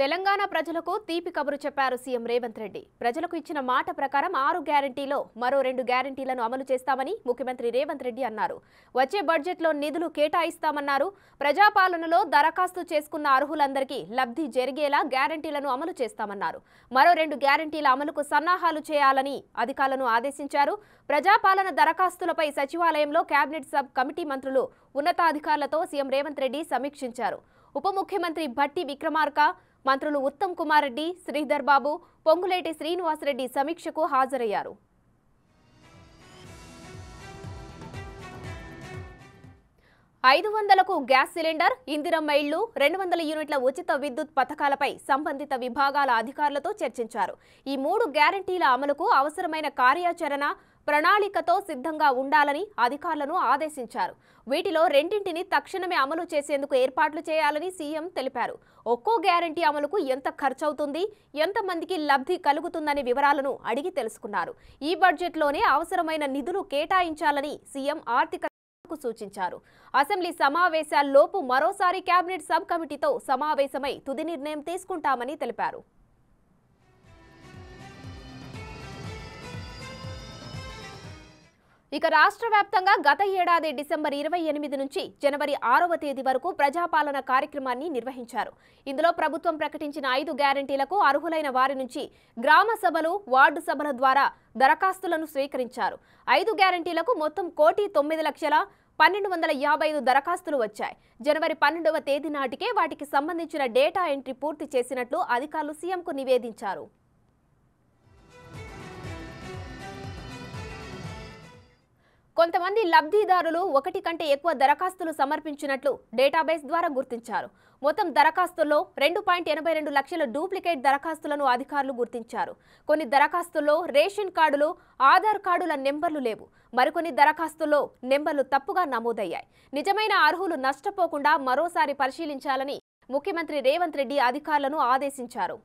తెలంగాణ ప్రజలకు తీపి కబురు చెప్పారు సీఎం రేవంత్ రెడ్డి. ప్రజలకు ఇచ్చిన మాట ప్రకారం 6 గ్యారెంటీలో మరో 2 గ్యారెంటీలను అమలు చేస్తామని ముఖ్యమంత్రి రేవంత్ రెడ్డి అన్నారు. వచ్చే బడ్జెట్లో నిధులు కేటాయిస్తామన్నారు. ప్రజాపాలనలో దరఖాస్తు చేసుకున్న అర్హులందరికీ లబ్ధి జరిగేలా గ్యారెంటీలను అమలు చేస్తామన్నారు. మరో 2 గ్యారెంటీల అమలుకు సన్నాహాలు చేయాలని అధికారులను ఆదేశించారు. ప్రజాపాలన దరఖాస్తులపై సచివాలయంలో కేబినెట్ సబ్ కమిటీ మంత్రులు ఉన్నతాధికారులతో సీఎం రేవంత్ రెడ్డి సమీక్షించారు. ఉప ముఖ్యమంత్రి భట్టి విక్రమార్క, మంత్రులు ఉత్తమ్ కుమార్ రెడ్డి, శ్రీధర్ బాబు, పొంగులేటి శ్రీనివాసరెడ్డి సమీక్షకు హాజరయ్యారు. 500కు గ్యాస్ సిలిండర్, ఇందిరమ్మ ఇళ్లు, 200 యూనిట్ల ఉచిత విద్యుత్ పథకాలపై సంబంధిత విభాగాల అధికారులతో చర్చించారు. ఈ 3 గ్యారెంటీల అమలుకు అవసరమైన కార్యాచరణ ప్రణాళికతో సిద్ధంగా ఉండాలని అధికారులను ఆదేశించారు. వీటిలో 2ంటిని తక్షణమే అమలు చేసేందుకు ఏర్పాట్లు చేయాలని సీఎం తెలిపారు. ఒక్కో గ్యారెంటీ అమలుకు ఎంత ఖర్చవుతుంది, ఎంతమందికి లబ్ధి కలుగుతుందనే వివరాలను అడిగి తెలుసుకున్నారు. ఈ బడ్జెట్లోనే అవసరమైన నిధులు కేటాయించాలని సీఎం ఆర్థిక సూచించారు. అసెంబ్లీ సమావేశాల్లోపు మరోసారి కేబినెట్ సబ్ కమిటీతో సమావేశమై తుది నిర్ణయం తీసుకుంటామని తెలిపారు. ఇక రాష్ట్ర వ్యాప్తంగా గత ఏడాది డిసెంబర్ 28 నుంచి జనవరి 6వ తేదీ వరకు ప్రజాపాలన కార్యక్రమాన్ని నిర్వహించారు. ఇందులో ప్రభుత్వం ప్రకటించిన 5 గ్యారెంటీలకు అర్హులైన వారి నుంచి గ్రామ సభలు, వార్డు సభల ద్వారా దరఖాస్తులను స్వీకరించారు. 5 గ్యారెంటీలకు మొత్తం 1,09,1255 దరఖాస్తులు వచ్చాయి. జనవరి 12వ తేదీ నాటికే వాటికి సంబంధించిన డేటా ఎంట్రీ పూర్తి చేసినట్లు అధికారులు సీఎంకు నివేదించారు. కొంతమంది లబ్ధిదారులు 1 కంటే ఎక్కువ దరఖాస్తులు సమర్పించినట్లు డేటాబేస్ ద్వారా గుర్తించారు. మొత్తం దరఖాస్తుల్లో 2.82 లక్షల డూప్లికేట్ దరఖాస్తులను అధికారులు గుర్తించారు. కొన్ని దరఖాస్తుల్లో రేషన్ కార్డులు, ఆధార్ కార్డుల నెంబర్లు లేవు. మరికొన్ని దరఖాస్తుల్లో నెంబర్లు తప్పుగా నమోదయ్యాయి. నిజమైన అర్హులు నష్టపోకుండా మరోసారి పరిశీలించాలని ముఖ్యమంత్రి రేవంత్ రెడ్డి అధికారులను ఆదేశించారు.